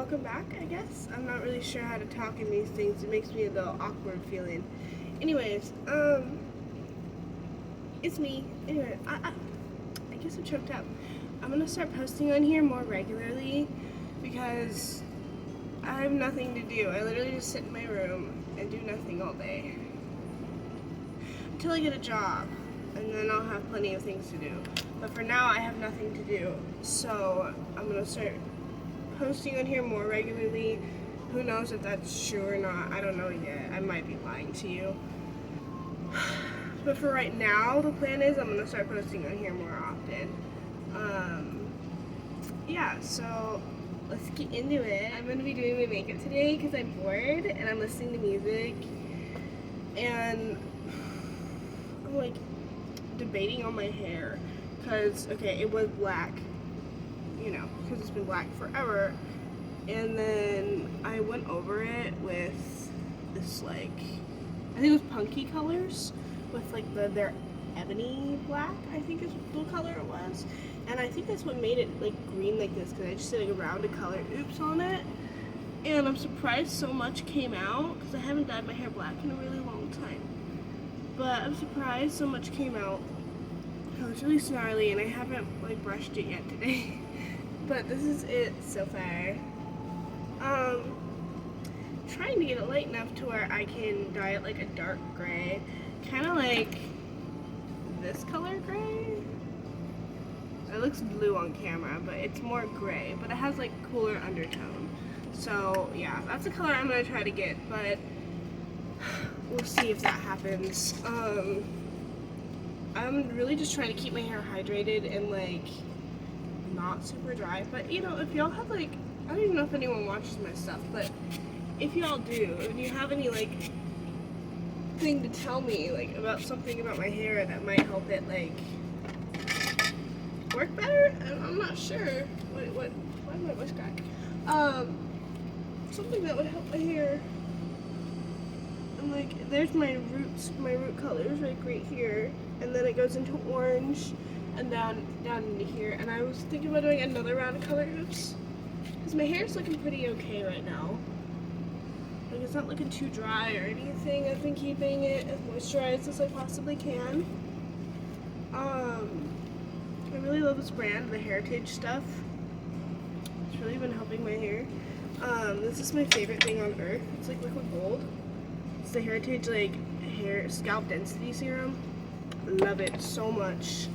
welcome back, I guess. I'm not really sure how to talk in these things. It makes me a little awkward feeling. Anyways, it's me. Anyway, I guess I'm choked up. I'm gonna start posting on here more regularly because I have nothing to do. I literally just sit in my room and do nothing all day. Until I get a job, and then I'll have plenty of things to do. But for now, I have nothing to do. So I'm gonna start posting on here more regularly. Who knows if that's true or not? I don't know yet. I might be lying to you. But for right now, the plan is I'm gonna start posting on here more often. Yeah, so let's get into it. I'm gonna be doing my makeup today because I'm bored and I'm listening to music. And I'm like debating on my hair because, okay, it was black, you know, because it's been black forever. And then I went over it with this, like, I think it was punky colors with like their ebony black, I think is what color it was. And I think that's what made it like green like this, because I just did like a rounded color oops on it. And I'm surprised so much came out because I haven't dyed my hair black in a really long time. But I'm surprised so much came out. It was really snarly and I haven't like brushed it yet today. But this is it so far. Trying to get it light enough to where I can dye it like a dark gray. Kind of like this color gray. It looks blue on camera, but it's more gray, but it has like cooler undertone. So yeah, that's the color I'm gonna try to get, but we'll see if that happens. I'm really just trying to keep my hair hydrated and like not super dry, but you know, if y'all have like, I don't even know if anyone watches my stuff, but if y'all do, and you have any like thing to tell me like about something about my hair that might help it like work better, I'm not sure. Why did my voice crack? Something that would help my hair. And like, there's my root colors like right here, and then it goes into orange and down into here. And I was thinking about doing another round of color oops, because my hair's looking pretty okay right now. Like, it's not looking too dry or anything. I've been keeping it as moisturized as I possibly can. I really love this brand, the Heritage stuff. It's really been helping my hair. This is my favorite thing on earth. It's like liquid gold. It's the Heritage like hair scalp density serum. Love it so much.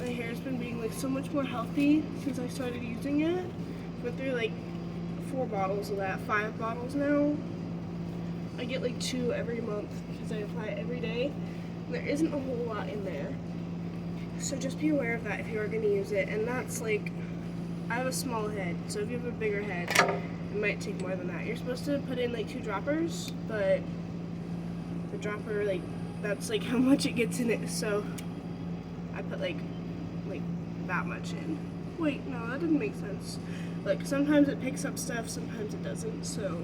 My hair's been being like so much more healthy since I started using it. Went through like 4 bottles of that, 5 bottles now. I get like 2 every month because I apply it every day. There isn't a whole lot in there. So just be aware of that if you are going to use it. And that's like, I have a small head, so if you have a bigger head, it might take more than that. You're supposed to put in like 2 droppers, but the dropper, like, that's like how much it gets in it. So I put like that much in. Wait, no, that didn't make sense. Like, sometimes it picks up stuff, sometimes it doesn't, so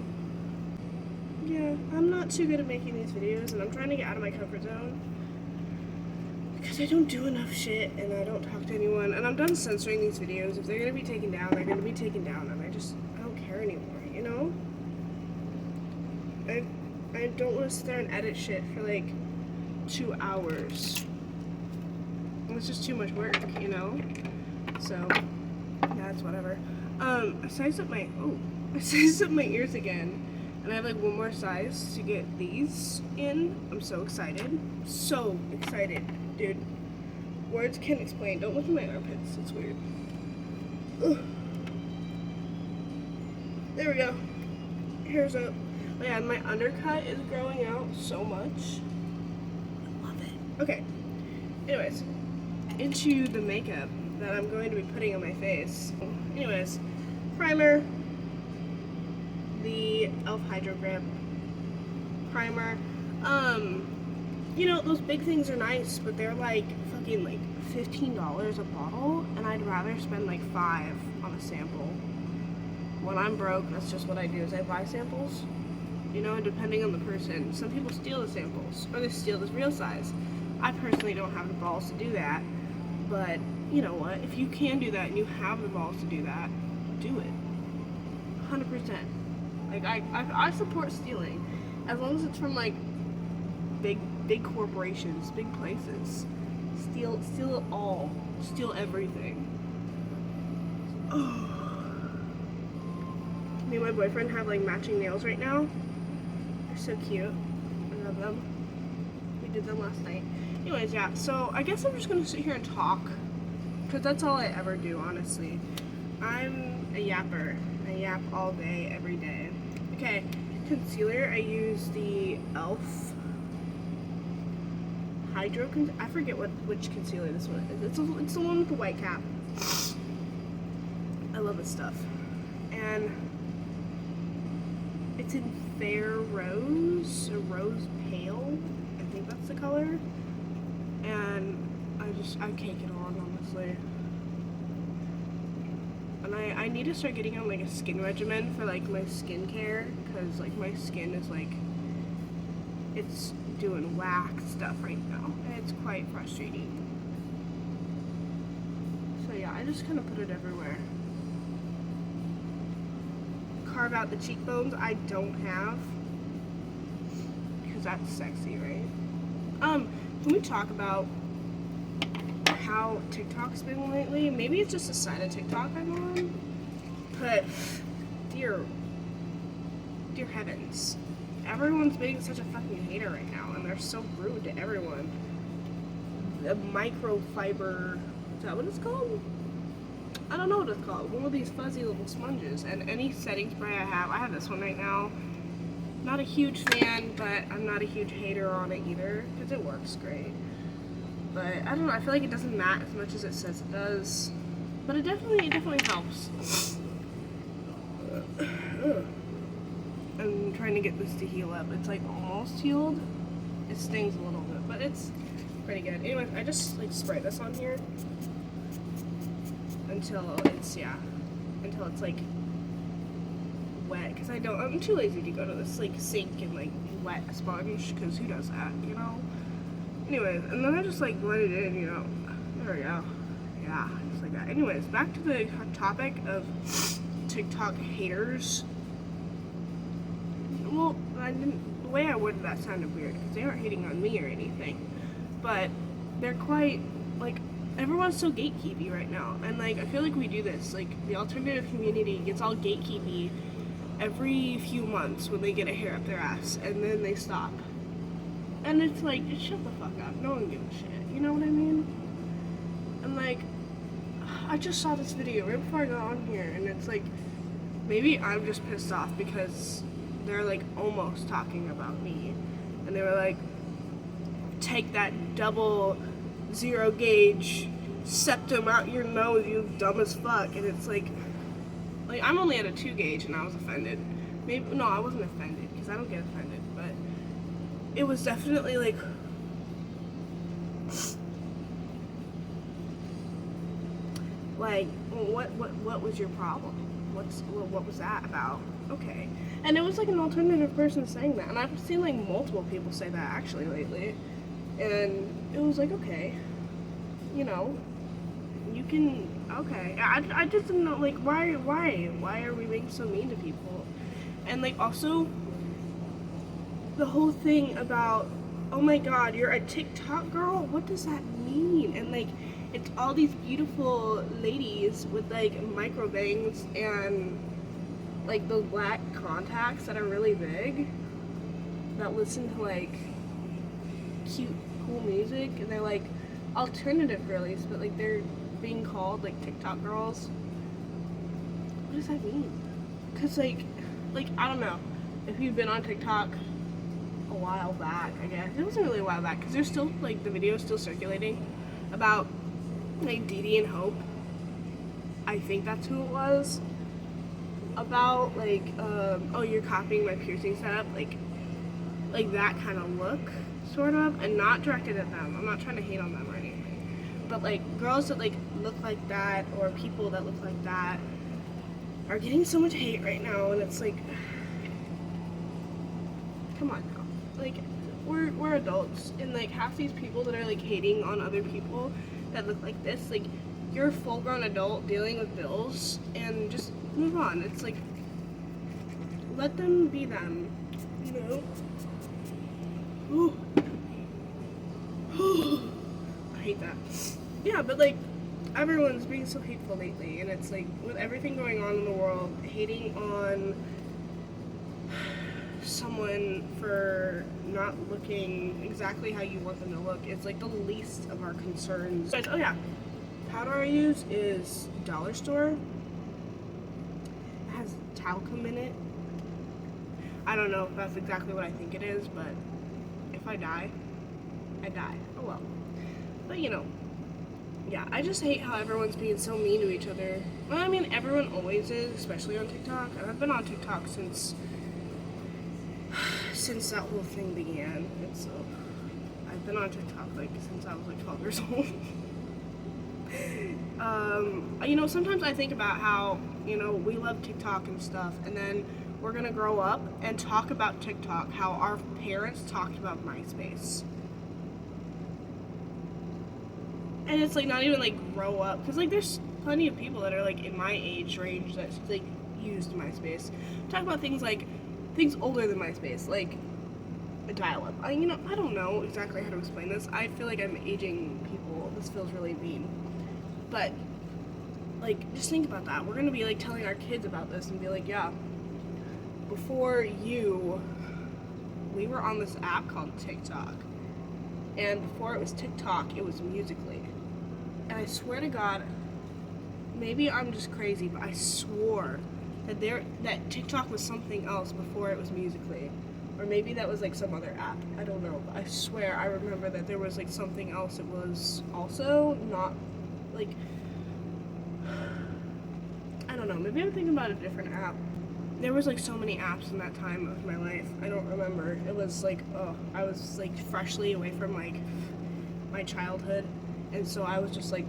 yeah, I'm not too good at making these videos, and I'm trying to get out of my comfort zone because I don't do enough shit and I don't talk to anyone, and I'm done censoring these videos. If they're gonna be taken down, they're gonna be taken down, and I don't care anymore, you know? I don't want to sit there and edit shit for like 2 hours. It's just too much work, you know? So yeah, it's whatever. I sized up my ears again, and I have like 1 more size to get these in. I'm so excited. So excited, dude. Words can't explain. Don't look at my armpits. It's weird. Ugh. There we go. Hair's up. Oh yeah, my undercut is growing out so much. I love it. Okay. Anyways, into the makeup that I'm going to be putting on my face. Anyways, primer, the e.l.f. Hydro Grip primer. You know, those big things are nice, but they're like fucking like $15 a bottle, and I'd rather spend like $5 on a sample. When I'm broke, that's just what I do, is I buy samples. You know, depending on the person. Some people steal the samples, or they steal the real size. I personally don't have the balls to do that, but you know what, if you can do that and you have the balls to do that, do it. 100%. Like, I support stealing. As long as it's from, like, big corporations, big places. Steal it all. Steal everything. Me and my boyfriend have, like, matching nails right now. They're so cute. I love them. We did them last night. Anyways, yeah, so I guess I'm just gonna sit here and talk. Because that's all I ever do, honestly. I'm a yapper. I yap all day, every day. Okay, concealer, I use the e.l.f. Hydro, I forget which concealer this one is. It's the one with the white cap. I love this stuff. And it's in Fair Rose, or Rose Pale. I think that's the color. And I cake it on, honestly. And I need to start getting on like a skin regimen for like my skincare, because like my skin is like, it's doing whack stuff right now, and it's quite frustrating. So yeah, I just kind of put it everywhere. Carve out the cheekbones, I don't have, because that's sexy, right? Can we talk about how TikTok's been lately? Maybe it's just a side of TikTok I'm on, but dear heavens, everyone's being such a fucking hater right now, and they're so rude to everyone. The microfiber, is that what it's called? I don't know what it's called. One of these fuzzy little sponges, and any setting spray I have this one right now. Not a huge fan, but I'm not a huge hater on it either, because it works great. But I don't know, I feel like it doesn't matte as much as it says it does. But it definitely helps. I'm trying to get this to heal up. It's like almost healed. It stings a little bit, but it's pretty good. Anyway, I just like spray this on here until it's like wet, because I'm too lazy to go to this like sink and like wet a sponge, because who does that, you know? Anyways, and then I just like blend it in, you know. There we go. Yeah, just like that. Anyways, back to the topic of TikTok haters. Well, the way I worded that sounded weird, because they aren't hating on me or anything, but they're quite, like, everyone's so gatekeepy right now, and like, I feel like we do this, like, the alternative community gets all gatekeepy every few months when they get a hair up their ass, and then they stop. And it's like, shut the fuck up, no one gives a shit, you know what I mean? And like, I just saw this video right before I got on here, and it's like, maybe I'm just pissed off because they're like almost talking about me, and they were like, take that double zero gauge septum out your nose, you dumb as fuck. And it's like I'm only at a 2 gauge, and I was offended. Maybe, no, I wasn't offended, because I don't get offended, but it was definitely like, what was your problem? What was that about? Okay. And it was like an alternative person saying that, and I've seen like multiple people say that actually lately, and it was like, okay, you know, you can, okay. I just didn't know, like, why are we being so mean to people? And like, also the whole thing about, oh my god, you're a TikTok girl, what does that mean? And like, it's all these beautiful ladies with like micro bangs and like those black contacts that are really big, that listen to like cute, cool music, and they're like alternative girlies, but like they're being called like TikTok girls. What does that mean? Cause like I don't know, if you've been on TikTok a while back, I guess it wasn't really a while back, because there's still like the video is still circulating about like Didi and Hope. I think that's who it was. About like, oh, you're copying my piercing setup, like that kind of look, sort of, and not directed at them. I'm not trying to hate on them or anything, but like girls that like look like that, or people that look like that, are getting so much hate right now, and it's like, come on now, like we're adults, and like half these people that are like hating on other people that look like this, like, you're a full-grown adult dealing with bills, and just move on. It's like, let them be them, you know? Ooh. I hate that. Yeah, but like, everyone's being so hateful lately, and it's like, with everything going on in the world, hating on someone for not looking exactly how you want them to look, it's like the least of our concerns. But, oh yeah, powder I use is Dollar Store. It has talcum in it. I don't know if that's exactly what I think it is, but if I die, I die. Oh well. But you know, yeah, I just hate how everyone's being so mean to each other. Well, I mean, everyone always is, especially on TikTok. And I've been on TikTok since that whole thing began. And so, I've been on TikTok like since I was like 12 years old. You know, sometimes I think about how, you know, we love TikTok and stuff, and then we're gonna grow up and talk about TikTok, how our parents talked about MySpace. And it's like not even like grow up, because like there's plenty of people that are like in my age range that like used MySpace. Talk about things like things older than MySpace, like a dial-up. You know, I don't know exactly how to explain this. I feel like I'm aging people. This feels really mean, but like just think about that. We're gonna be like telling our kids about this and be like, yeah, before you, we were on this app called TikTok, and before it was TikTok, it was Musical.ly. And I swear to God, maybe I'm just crazy, but I swore that that TikTok was something else before it was Musical.ly. Or maybe that was like some other app. I don't know. But I swear I remember that there was like something else. It was also not like, I don't know. Maybe I'm thinking about a different app. There was like so many apps in that time of my life. I don't remember. It was like, oh, I was like freshly away from like my childhood. And so I was just like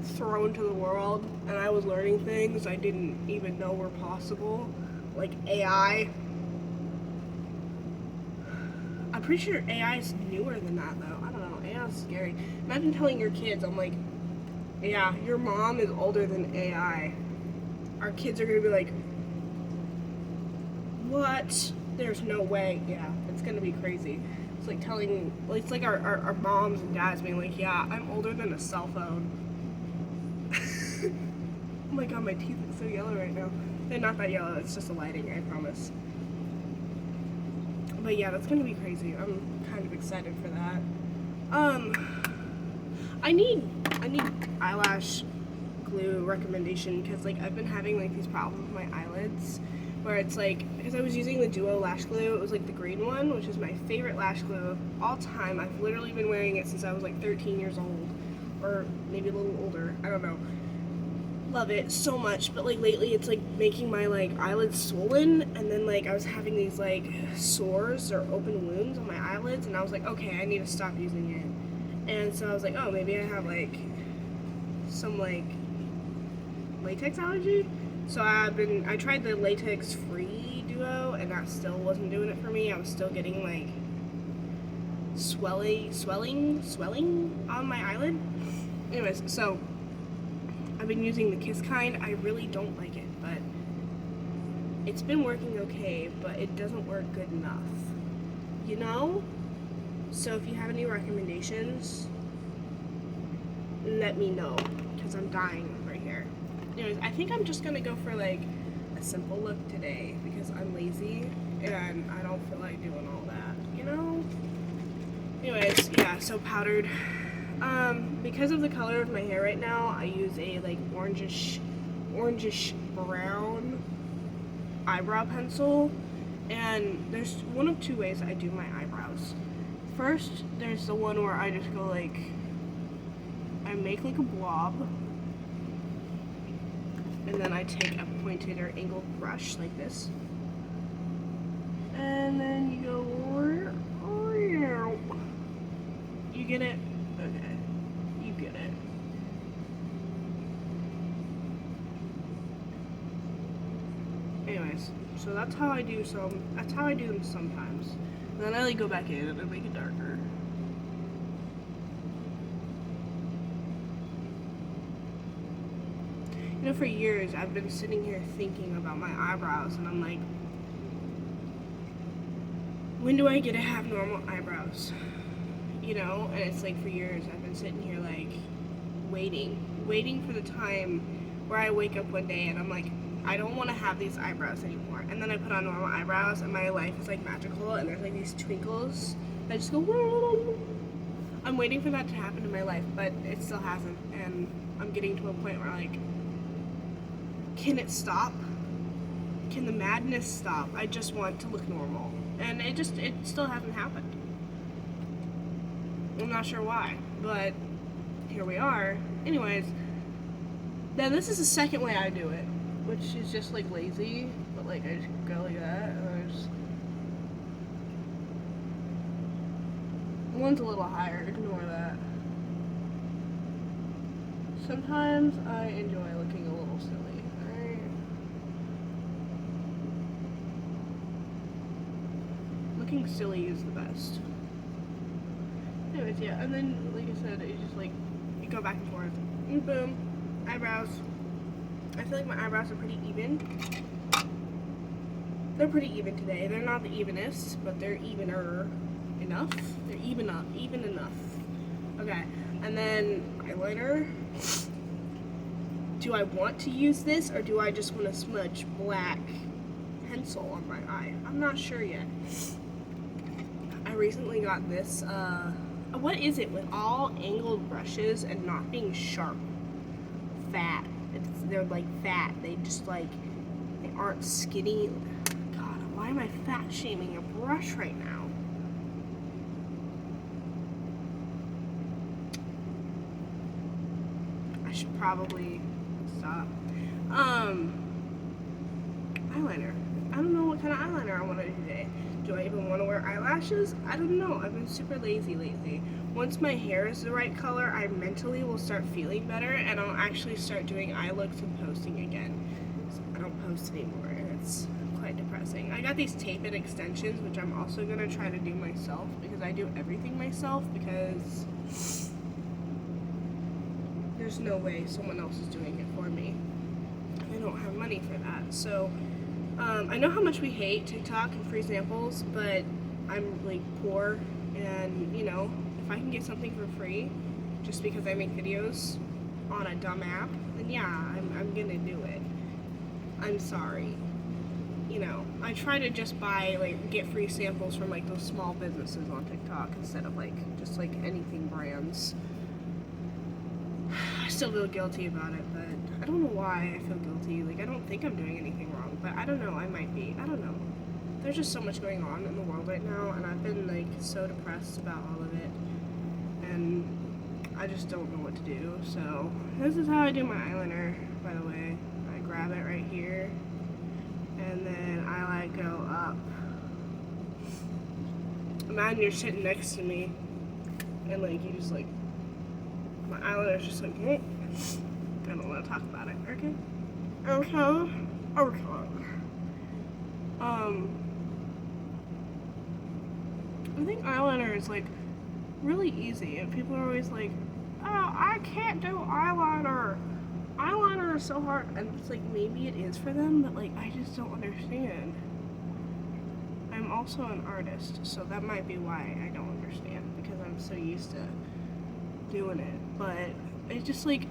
thrown to the world, and I was learning things I didn't even know were possible, like AI. I'm pretty sure AI is newer than that though. I don't know. AI is scary. Imagine telling your kids, I'm like, yeah, your mom is older than AI. Our kids are gonna be like, what? There's no way. Yeah, it's gonna be crazy. It's like telling, it's like our moms and dads being like, yeah, I'm older than a cell phone. Oh my god, my teeth look so yellow right now. They're not that yellow, it's just the lighting, I promise. But yeah, that's gonna be crazy. I'm kind of excited for that. I need eyelash glue recommendation, because like I've been having like these problems with my eyelids, where it's like, because I was using the Duo lash glue, it was like the green one, which is my favorite lash glue of all time. I've literally been wearing it since I was like 13 years old, or maybe a little older, I don't know. Love it so much, but like lately it's like making my like eyelids swollen, and then like I was having these like sores or open wounds on my eyelids, and I was like, okay, I need to stop using it. And so I was like, oh, maybe I have like some like latex allergy. So I tried the latex free Duo, and that still wasn't doing it for me. I was still getting like swelling on my eyelid. Anyways, so I've been using the Kiss kind. I really don't like it, but it's been working okay, but it doesn't work good enough, you know? So if you have any recommendations, let me know, because I'm dying right here. Anyways, I think I'm just gonna go for like a simple look today, because I'm lazy and I don't feel like doing all that, you know? Anyways, yeah, so powdered. Because of the color of my hair right now, I use a like orangish brown eyebrow pencil, and there's one of two ways I do my eyebrows. First, there's the one where I just go like, I make like a blob, and then I take a pointed or angled brush like this, and then you go, you get it? Okay, you get it. Anyways, so that's how I do them sometimes. And then I like go back in and make it darker. You know, for years I've been sitting here thinking about my eyebrows, and I'm like, when do I get to have normal eyebrows? You know, and it's like for years I've been sitting here like waiting for the time where I wake up one day and I'm like, I don't want to have these eyebrows anymore. And then I put on normal eyebrows and my life is like magical and there's like these twinkles that just go. I'm waiting for that to happen in my life, but it still hasn't. And I'm getting to a point where like, can it stop? Can the madness stop? I just want to look normal. And it still hasn't happened. I'm not sure why, but here we are. Anyways, now this is the second way I do it, which is just like lazy, but like I just go like that, and I just... One's a little higher, ignore that. Sometimes I enjoy looking a little silly, alright? Looking silly is the best. Anyways, yeah, and then, like I said, it's just like, you go back and forth, and boom, eyebrows. I feel like my eyebrows are pretty even. They're pretty even today. They're not the evenest, but they're evener enough. They're even enough. Okay, and then eyeliner. Do I want to use this, or do I just want to smudge black pencil on my eye? I'm not sure yet. I recently got this, what is it with all angled brushes and not being sharp? Fat. They're like fat. They just like, they aren't skinny. God, why am I fat shaming a brush right now? I should probably stop. Eyeliner. I don't know what kind of eyeliner I want to do today. Do I even want to wear eyelashes? I don't know. I've been super lazy lately. Once my hair is the right color, I mentally will start feeling better, and I'll actually start doing eye looks and posting again. So I don't post anymore, and it's quite depressing. I got these tape-in extensions, which I'm also going to try to do myself, because I do everything myself, because there's no way someone else is doing it for me. I don't have money for that, so... I know how much we hate TikTok and free samples, but I'm like poor, and you know, if I can get something for free just because I make videos on a dumb app, then yeah, I'm gonna do it. I'm sorry. You know, I try to just get free samples from like those small businesses on TikTok instead of like just like anything brands. I still feel guilty about it, but I don't know why I feel guilty. Like, I don't think I'm doing anything wrong, but I don't know, I might be. I don't know. There's just so much going on in the world right now, and I've been, like, so depressed about all of it, and I just don't know what to do. So, this is how I do my eyeliner, by the way. I grab it right here, and then I, like, go up. Imagine you're sitting next to me, and, like, you just, like, my eyeliner's just like, I don't want to talk about it, okay? Okay. I think eyeliner is like really easy, and people are always like, oh, I can't do eyeliner. Eyeliner is so hard, and it's like, maybe it is for them, but like, I just don't understand. I'm also an artist, so that might be why I don't understand, because I'm so used to doing it, but it's just like,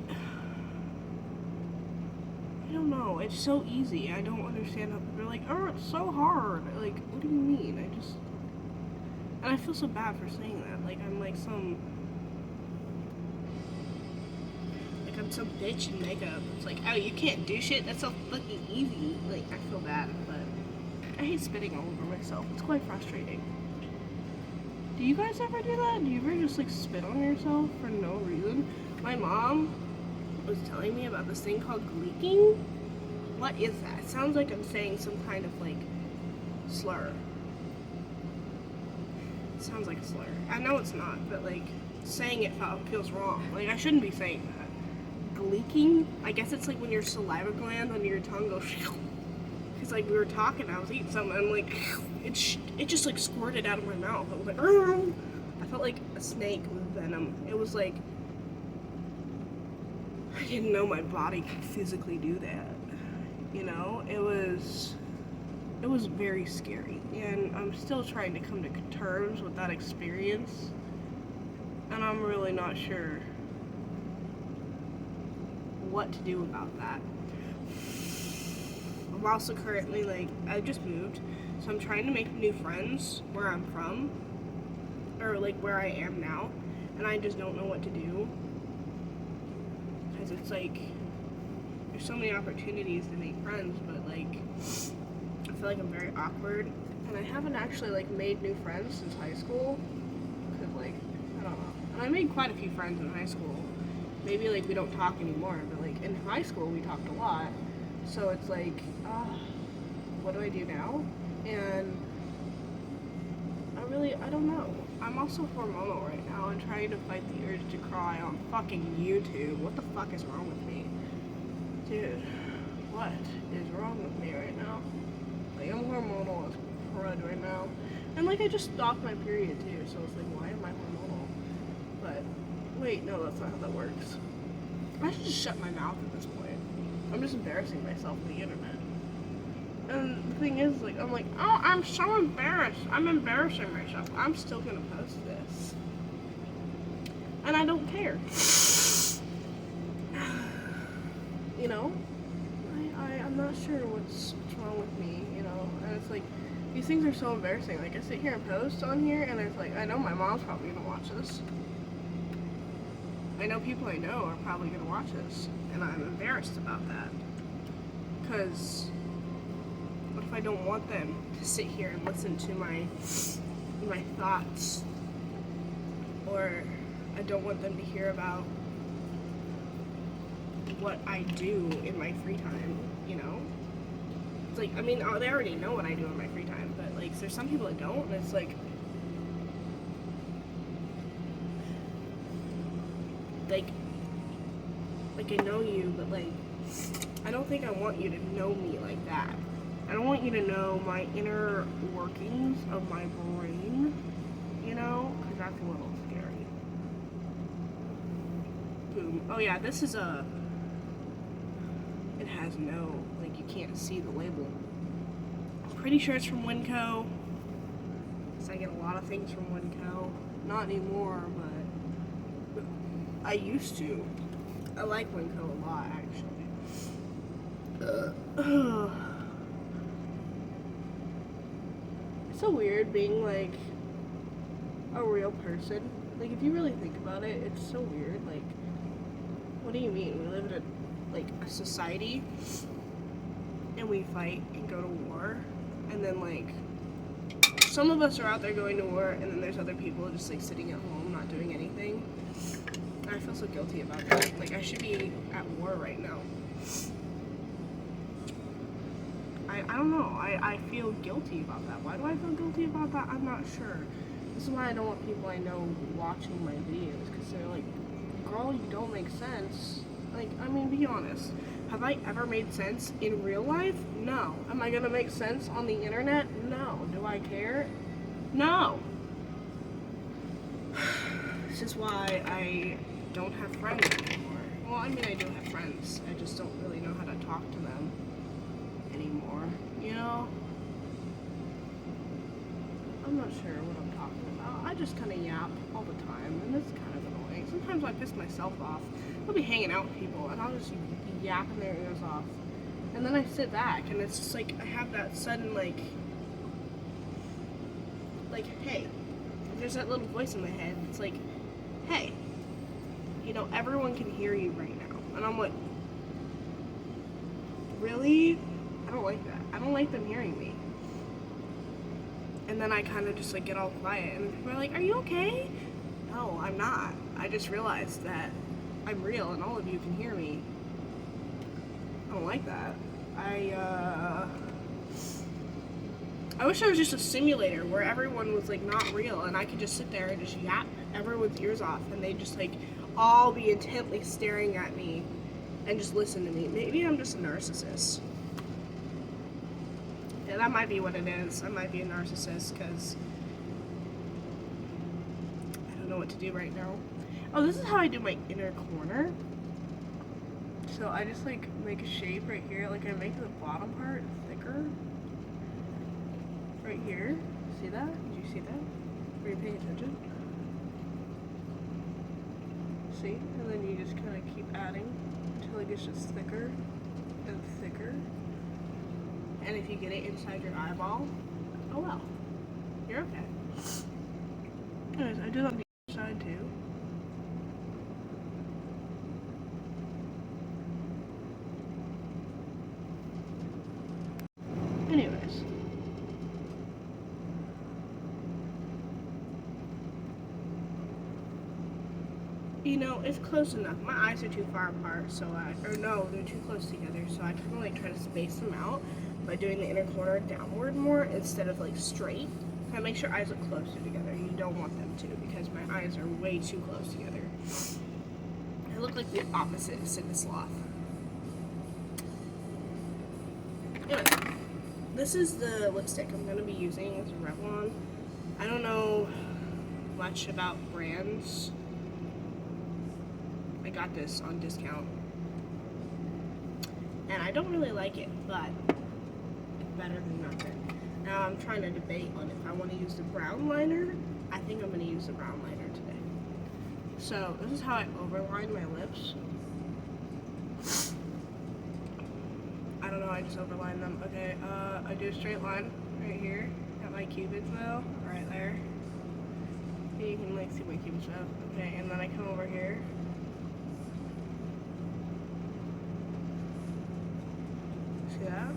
I don't know, it's so easy. I don't understand how people are like, oh, it's so hard. Like, what do you mean? And I feel so bad for saying that. Like, I'm like some bitch in makeup. It's like, oh, you can't do shit? That's so fucking easy. Like, I feel bad, but I hate spitting all over myself. It's quite frustrating. Do you guys ever do that? Do you ever just like spit on yourself for no reason? My mom was telling me about this thing called gleeking. What is that? It sounds like I'm saying some kind of like slur. It sounds like a slur. I know it's not, but like saying it feels wrong. Like I shouldn't be saying that. Gleeking? I guess it's like when your saliva gland under your tongue goes. Because like we were talking, I was eating something, and like it just like squirted out of my mouth. It was like, argh! I felt like a snake with venom. It was like, I didn't know my body could physically do that. You know, it was it was very scary, and I'm still trying to come to terms with that experience, and I'm really not sure what to do about that. I'm also currently, like, I just moved, so I'm trying to make new friends where I'm from, or like where I am now, and I just don't know what to do, because it's like, there's so many opportunities to make friends, but like, I feel like I'm very awkward, and I haven't actually like made new friends since high school, because like, I don't know, and I made quite a few friends in high school. Maybe like we don't talk anymore, but like in high school we talked a lot, so it's like, what do I do now? And I don't know. I'm also hormonal right now and trying to fight the urge to cry on fucking YouTube. What the fuck is wrong with me? Dude, what is wrong with me right now? Like, I'm hormonal as crud right now. And like, I just stopped my period too, so it's like, why am I hormonal? But, wait, no, that's not how that works. I should just shut my mouth at this point. I'm just embarrassing myself on the internet. And the thing is, like, I'm like, oh, I'm so embarrassed. I'm embarrassing myself. I'm still gonna post this. And I don't care. You know? I'm not sure what's wrong with me, you know? And it's like, these things are so embarrassing. Like, I sit here and post on here, and it's like, I know my mom's probably gonna watch this. I know people I know are probably gonna watch this. And I'm embarrassed about that. Because what if I don't want them to sit here and listen to my thoughts? Or I don't want them to hear about what I do in my free time, you know? It's like, I mean, they already know what I do in my free time, but like, there's some people that don't, and it's like I know you, but like, I don't think I want you to know me like that. I don't want you to know my inner workings of my brain, you know, because that's a little scary. Boom. Oh yeah, this is it has no, like, you can't see the label. I'm pretty sure it's from Winco, because I get a lot of things from Winco. Not anymore, but I used to. I like Winco a lot, actually. It's so weird being, like, a real person. Like, if you really think about it, it's so weird. Like, what do you mean? We live in a society, and we fight and go to war, and then, like, some of us are out there going to war, and then there's other people just, like, sitting at home not doing anything. I feel so guilty about that. Like, I should be at war right now. I don't know. I feel guilty about that. Why do I feel guilty about that? I'm not sure. This is why I don't want people I know watching my videos, because they're like, girl, you don't make sense. Like, I mean, be honest. Have I ever made sense in real life? No. Am I gonna make sense on the internet? No. Do I care? No. This is why I don't have friends anymore. Well, I mean, I do have friends. I just don't really know how to talk to them anymore, you know? I'm not sure what I'm talking about. I just kind of yap all the time, and it's kind of annoying. Sometimes I piss myself off. I'll be hanging out with people, and I'll just be yapping their ears off. And then I sit back, and it's just like, I have that sudden, like, hey, there's that little voice in my head. It's like, hey, you know, everyone can hear you right now. And I'm like, really? I don't like that. I don't like them hearing me. And then I kind of just, like, get all quiet, and people are like, are you okay? No, I'm not. I just realized that I'm real, and all of you can hear me. I don't like that. I wish I was just a simulator where everyone was, like, not real, and I could just sit there and just yap everyone's ears off, and they just, like, all be intently staring at me and just listen to me. Maybe I'm just a narcissist. Yeah, that might be what it is. I might be a narcissist, because I don't know what to do right now. Oh, this is how I do my inner corner. So I just, like, make a shape right here. Like, I make the bottom part thicker. right here. See that? Did you see that? Were you paying attention? See? And then you just kind of keep adding until it gets just thicker and thicker. And if you get it inside your eyeball, oh well, you're okay. Anyways, I did on the other side too. Anyways. You know, it's close enough. My eyes are too far apart, so or no, they're too close together, so I kind of like try to space them out by doing the inner corner downward more instead of like straight. Kind of makes your eyes look closer together. You don't want them to because my eyes are way too close together. I look like the opposite of Sid the Sloth. Anyway, this is the lipstick I'm going to be using. It's a Revlon. I don't know much about brands. I got this on discount. And I don't really like it, but it's better than nothing. Now I'm trying to debate on if I want to use the brown liner. I think I'm going to use the brown liner today. So this is how I overline my lips. I don't know, I just overline them. Okay, I do a straight line right here. Got my cupid's bow right there. Okay, you can like see my cupid's bow. Okay, and then I come over here. See that?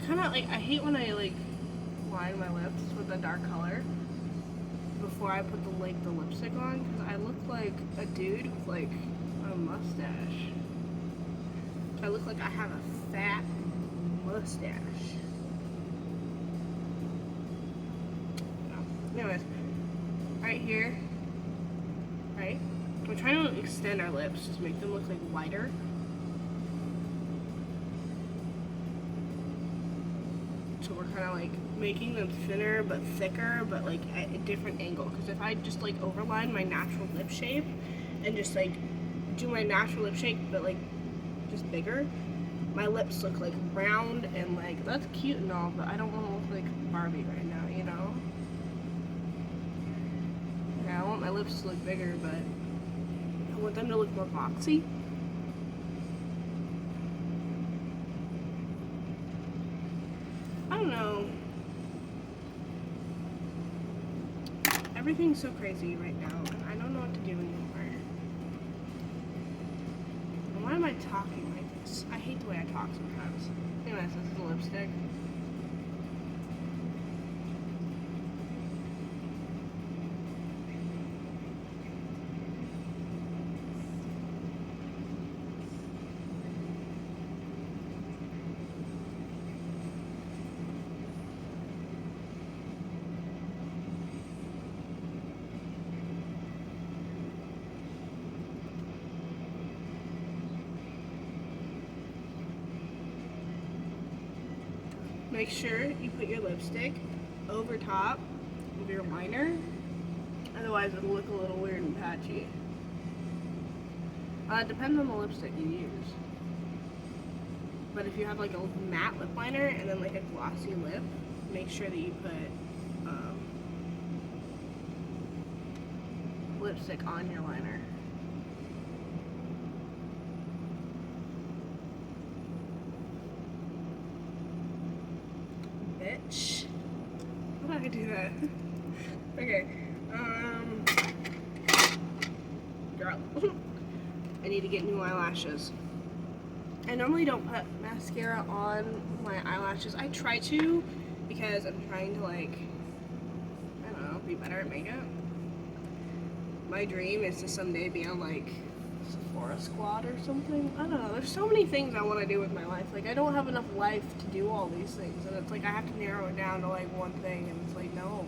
Kind of like, I hate when I like line my lips with a dark color before I put the lipstick on, because I look like a dude with like a mustache. I look like I have a fat mustache. Anyways, right here, right? We're trying to extend our lips, just make them look like wider. So we're kind of like making them thinner but thicker, but like at a different angle. Because if I just like overline my natural lip shape and just like do my natural lip shape but like just bigger, my lips look like round and like that's cute and all, but I don't want to look like Barbie right now, you know? Yeah, I want my lips to look bigger, but I want them to look more boxy. I don't know. Everything's so crazy right now, and I don't know what to do anymore. And why am I talking like this? I hate the way I talk sometimes. Anyways, this is the lipstick. Make sure you put your lipstick over top of your liner, otherwise it'll look a little weird and patchy. It depends on the lipstick you use. But if you have like a matte lip liner and then like a glossy lip, make sure that you put lipstick on your liner. Bitch. How did I do that? Okay. Girl. I need to get new eyelashes. I normally don't put mascara on my eyelashes. I try to because I'm trying to like, I don't know, be better at makeup. My dream is to someday be on like Sephora Squad or something. I don't know. There's so many things I want to do with my life. Like I don't have enough life to do all these things, and it's like I have to narrow it down to like one thing, and it's like no,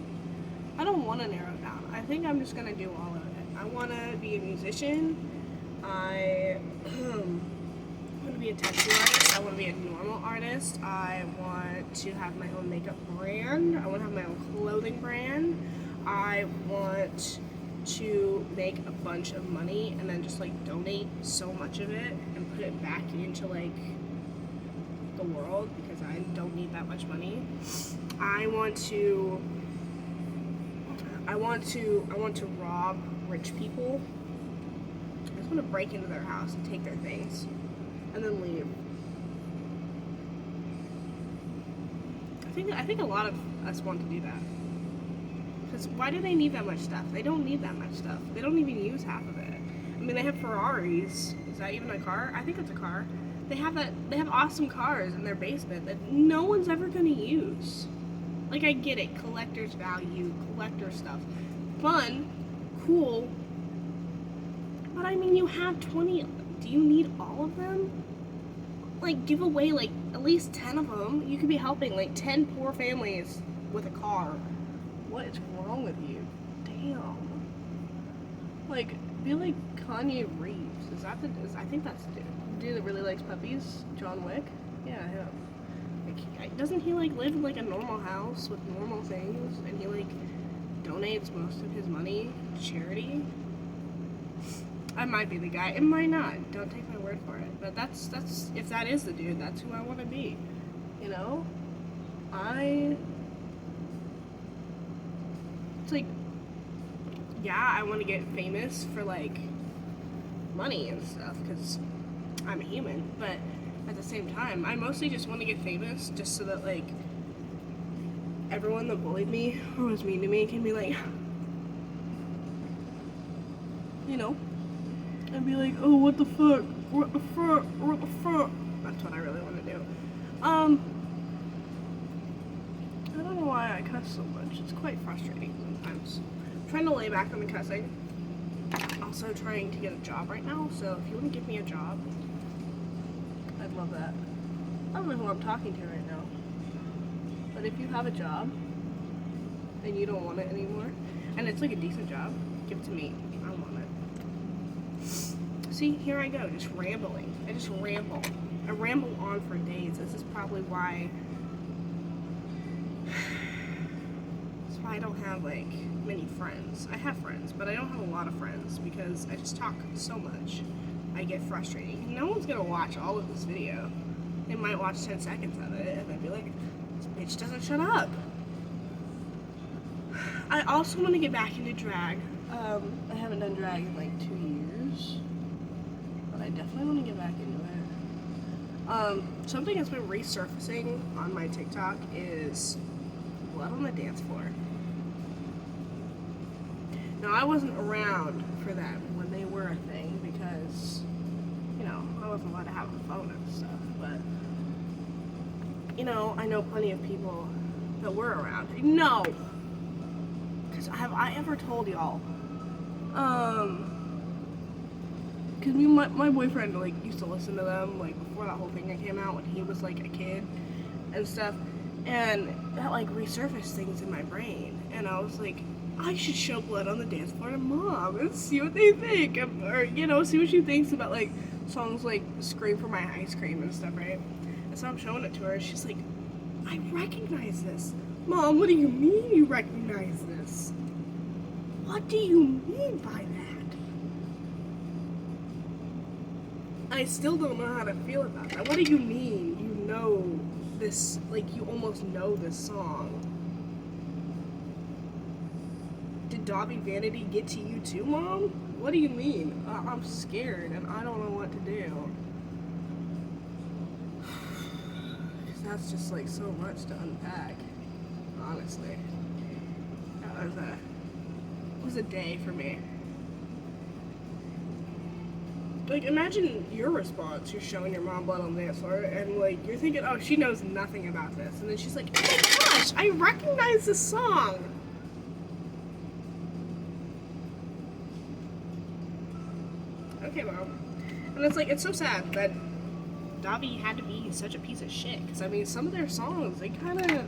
I don't want to narrow it down. I think I'm just gonna do all of it. I want to be a musician. I want to be a tattoo artist. I want to be a normal artist. I want to have my own makeup brand. I want to have my own clothing brand. I want to make a bunch of money and then just like donate so much of it and put it back into like the world, because I don't need that much money. I want to rob rich people. I just want to break into their house and take their things and then leave. I think a lot of us want to do that. Because why do they need that much stuff? They don't need that much stuff. They don't even use half of it. I mean, they have Ferraris. Is that even a car? I think it's a car. They have awesome cars in their basement that no one's ever gonna use. Like, I get it, collector's value, collector stuff. Fun, cool. But I mean, you have 20, do you need all of them? Like, give away like at least 10 of them. You could be helping like 10 poor families with a car. What is wrong with you? Damn. Like, be like Kanye Reeves. I think that's the dude that really likes puppies. John Wick. Yeah, him. Like, doesn't he like live in like a normal house with normal things, and he like donates most of his money to charity? I might be the guy. It might not. Don't take my word for it. But that's if that is the dude, that's who I want to be. You know? It's like, yeah, I want to get famous for like money and stuff, because I'm a human, but at the same time, I mostly just want to get famous just so that like everyone that bullied me or was mean to me can be like, you know, and be like, oh, what the fuck, what the fuck, what the fuck. That's what I really want to do. I don't know why I cuss so much. It's quite frustrating sometimes. I'm trying to lay back on the cussing. Also trying to get a job right now, so if you want to give me a job, I'd love that. I don't know who I'm talking to right now, but if you have a job and you don't want it anymore, and it's like a decent job, give it to me. I want it. See, here I go, just rambling. I just ramble. I ramble on for days. This is probably why I don't have like many friends. I have friends, but I don't have a lot of friends because I just talk so much. I get frustrating. No one's gonna watch all of this video. They might watch 10 seconds of it and then be like, this bitch doesn't shut up. I also want to get back into drag. I haven't done drag in like 2 years, but I definitely want to get back into it. Something that's been resurfacing on my TikTok is blood on the dance floor. Now, I wasn't around for them when they were a thing because, you know, I wasn't allowed to have a phone and stuff, but, you know, I know plenty of people that were around. No! Because have I ever told y'all? Because my boyfriend, like, used to listen to them, like, before that whole thing came out when he was, like, a kid and stuff, and that, like, resurfaced things in my brain, and I was like, I should show blood on the dance floor to Mom and see what they think, or, you know, see what she thinks about, like, songs like Scream for My Ice Cream and stuff, right? And so I'm showing it to her, and she's like, I recognize this. Mom, what do you mean you recognize this? What do you mean by that? I still don't know how to feel about that. What do you mean you know this, like, you almost know this song? Did Dobby Vanity get to you too, Mom? What do you mean? I'm scared and I don't know what to do. Because that's just like so much to unpack, honestly. It was a day for me. Like, imagine your response. You're showing your mom blood on the dance floor, and like you're thinking, oh, she knows nothing about this, and then she's like, oh my gosh, I recognize this song. Okay, Mom. And it's like, it's so sad that Dobby had to be such a piece of shit. Because, I mean, some of their songs, they're kind of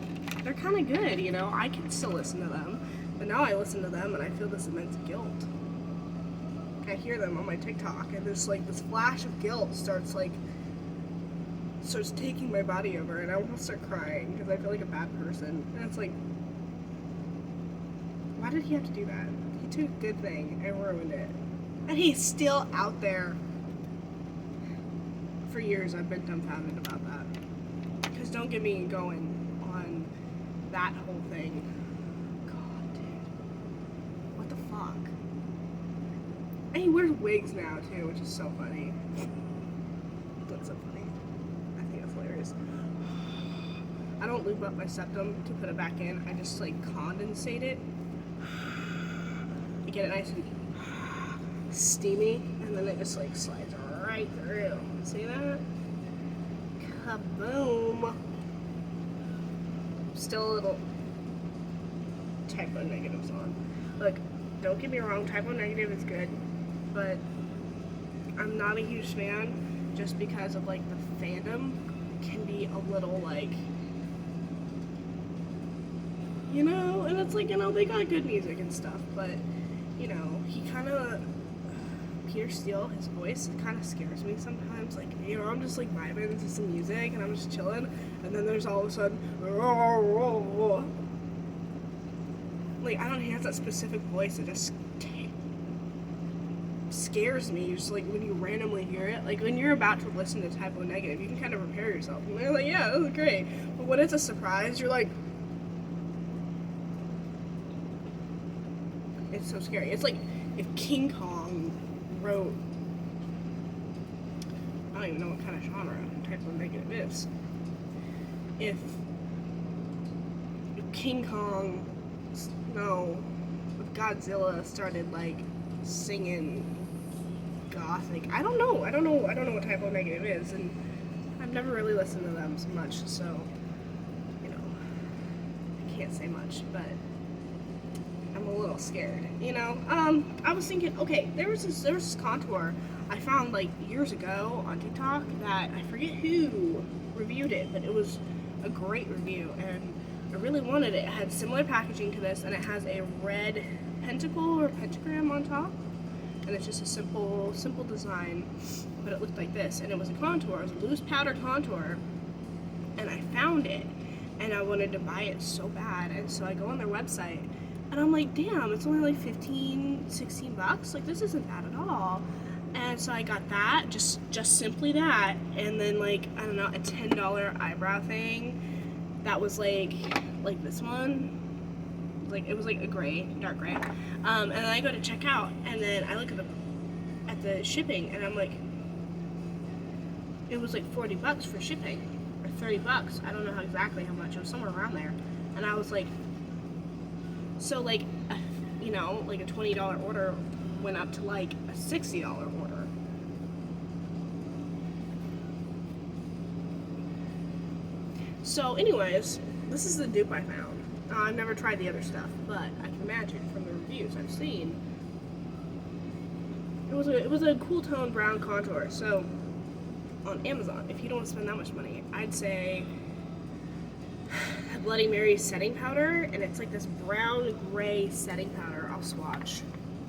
good, you know? I can still listen to them. But now I listen to them and I feel this immense guilt. I hear them on my TikTok and there's like this flash of guilt starts taking my body over, and I want to start crying because I feel like a bad person. And it's like, why did he have to do that? He such a good thing. I ruined it. And he's still out there. For years, I've been dumbfounded about that. Because don't get me going on that whole thing. God, dude. What the fuck? And he wears wigs now, too, which is so funny. That's so funny. I think that's hilarious. I don't lube up my septum to put it back in. I just, like, condensate it. I get it nice and steamy, and then it just, like, slides right through. See that? Kaboom! Still a little typo negatives on. Look, don't get me wrong, typo negative is good, but I'm not a huge fan just because of, like, the fandom can be a little, like, you know, and it's like, you know, they got good music and stuff, but, you know, he kind of, Peter Steele, his voice kind of scares me sometimes. Like, you know, I'm just like vibing to some music and I'm just chilling, and then there's all of a sudden, like, I don't know, he has that specific voice that just scares me. Just like when you randomly hear it, like when you're about to listen to Typo Negative, you can kind of prepare yourself. And they're like, yeah, that was great. But when it's a surprise, you're like, it's so scary. It's like if King Kong wrote, I don't even know what kind of genre Typo Negative is. If King Kong, no, if Godzilla started like singing gothic, I don't know what Typo Negative is, and I've never really listened to them so much, so, you know, I can't say much, but I'm a little scared, you know. I was thinking, okay, there was this contour I found like years ago on TikTok that I forget who reviewed it, but it was a great review, and I really wanted it. It had similar packaging to this, and it has a red pentacle or pentagram on top, and it's just a simple design, but it looked like this, and it was a contour. It was a loose powder contour, and I found it, and I wanted to buy it so bad, and so I go on their website, and I'm like, damn, it's only like 15, 16 bucks. Like, this isn't bad at all. And so I got that, just simply that, and then like, I don't know, a $10 eyebrow thing that was like this one. Like, it was like a gray, dark gray. And then I go to check out, and then I look at the shipping, and I'm like, it was like 40 bucks for shipping, or 30 bucks. I don't know exactly how much. It was somewhere around there. And I was like, so like, you know, like a $20 order went up to like a $60 order. So anyways, this is the dupe I found. I've never tried the other stuff, but I can imagine from the reviews I've seen, it was a cool tone brown contour. So on Amazon, if you don't want to spend that much money, I'd say Bloody Mary setting powder, and it's like this brown gray setting powder. I'll swatch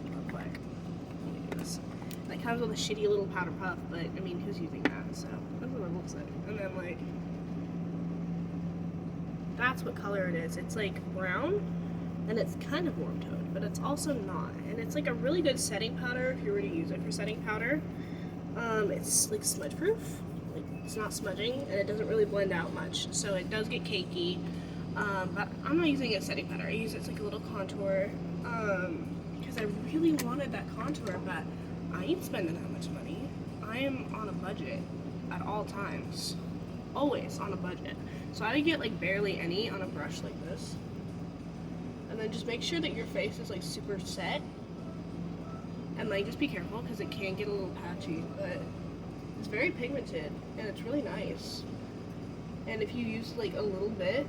real quick. Let me do this. And it comes with a shitty little powder puff, but I mean, who's using that? So that's what it looks like. And then like, that's what color it is. It's like brown, and it's kind of warm toned, but it's also not. And it's like a really good setting powder if you were to use it for setting powder. It's like smudge proof. Like, it's not smudging, and it doesn't really blend out much, so it does get cakey. But I'm not using it as setting powder. I use it as like a little contour, because I really wanted that contour, but I ain't spending that much money. I am on a budget at all times, always on a budget. So I get like barely any on a brush like this, and then just make sure that your face is like super set, and like just be careful because it can get a little patchy, but it's very pigmented and it's really nice. And if you use like a little bit,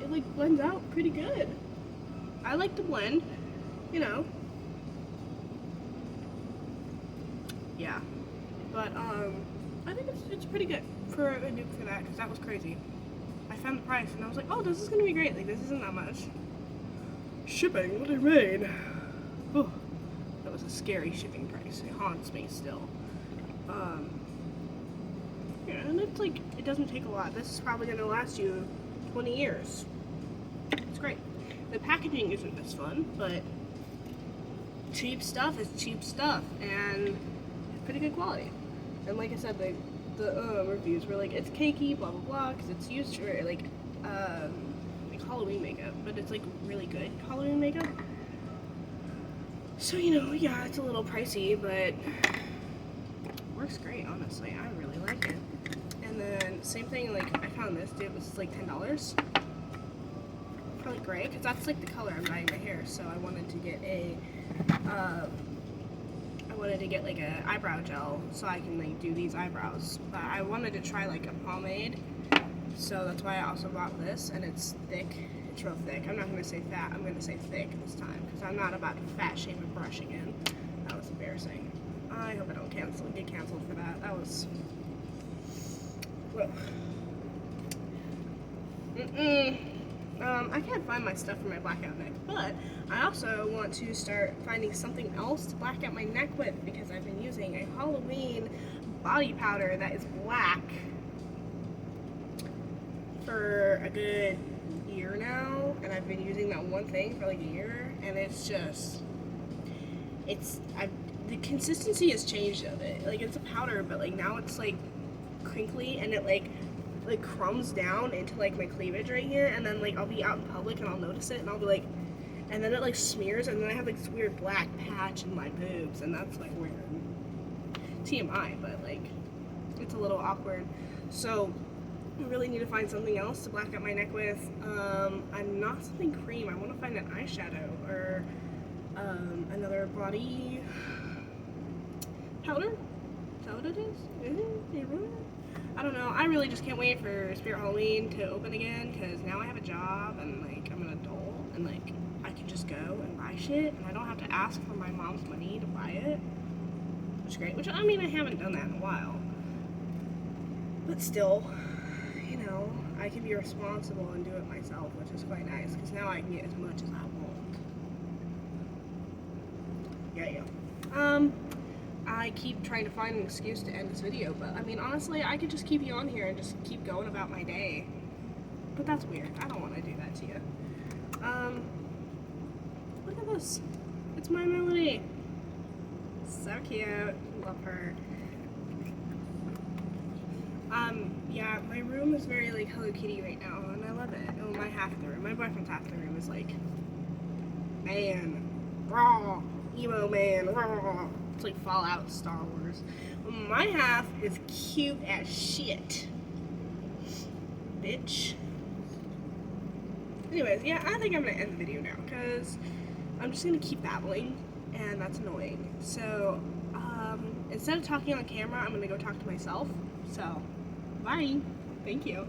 it like blends out pretty good. I like to blend, you know. Yeah, but I think it's pretty good for a dupe for that, because that was crazy. I found the price and I was like, oh, this is gonna be great. Like, this isn't that much. Shipping, what I made. Oh, that was a scary shipping price. It haunts me still. Yeah, and it's like, it doesn't take a lot. This is probably gonna last you 20 years. It's great. The packaging isn't as fun, but cheap stuff is cheap stuff, and pretty good quality. And like I said, the reviews were like, it's cakey, blah blah blah, because it's used for like Halloween makeup, but it's like really good Halloween makeup. So you know, yeah, it's a little pricey, but works great. Honestly, I really like it. And then same thing, like I found this. It was like $10 for like gray, because that's like the color I'm dyeing my hair. So I wanted to get like a eyebrow gel so I can like do these eyebrows. But I wanted to try like a pomade, so that's why I also bought this. And it's thick. It's real thick. I'm not gonna say fat. I'm gonna say thick this time, because I'm not about to fat shame a brush again. That was embarrassing. I hope I don't get canceled for that. That was. Well. I can't find my stuff for my blackout neck, but I also want to start finding something else to black out my neck with, because I've been using a Halloween body powder that is black for a good year now, and I've been using that one thing for like a year, and it's just, the consistency has changed of it. Like, it's a powder, but like now it's like crinkly, and it like crumbs down into like my cleavage right here, and then like I'll be out in public and I'll notice it, and I'll be like, and then it like smears, and then I have like this weird black patch in my boobs, and that's like weird. TMI, but like it's a little awkward. So I really need to find something else to black out my neck with. I'm not something cream. I want to find an eyeshadow or another body powder. Is that what it is? I don't know. I really just can't wait for Spirit Halloween to open again, because now I have a job and like I'm an adult, and like I can just go and buy shit, and I don't have to ask for my mom's money to buy it, which is great. Which, I mean, I haven't done that in a while, but still, you know, I can be responsible and do it myself, which is quite nice, because now I can get as much as I want. Yeah. I keep trying to find an excuse to end this video, but I mean, honestly, I could just keep you on here and just keep going about my day. But that's weird. I don't want to do that to you. Look at this. It's my Melody. So cute. Love her. Yeah, my room is very like Hello Kitty right now, and I love it. Oh, my half of the room. My boyfriend's half of the room is like, man, raw, emo man, raw. It's like Fallout, Star Wars. My half is cute as shit. Bitch. Anyways, yeah, I think I'm gonna end the video now, because I'm just gonna keep babbling, and that's annoying. So, instead of talking on camera, I'm gonna go talk to myself. So, bye. Thank you.